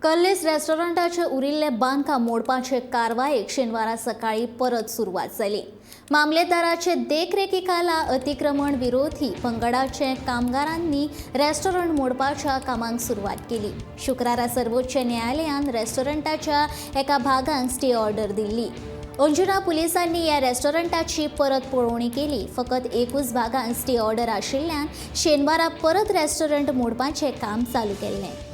कल्लेस रेस्टॉरंटाचे उरिल्ले बांदकाम मोडपाचे कारवायेक शेनवारा सकाळी परत सुरवात जाली। मामलेदाराचे देखरेखी खाला अतिक्रमण विरोधी पंगडाचे कामगारांनी रेस्टॉरंट मोडपाच्या कामांक सुरवात केली। शुक्रारा सर्वोच्च न्यायालयान रेस्टॉरंटाच्या एका भागान स्टे ऑर्डर दिल्ली। अंजुना पुलिसांनी या रेस्टॉरंटाची परत पळोवणी केली। फकत एकूच भागान स्टे ऑर्डर आशिल्ल्यान शेनवारा परत रेस्टॉरंट मोडपाचे काम चालू केल्लें।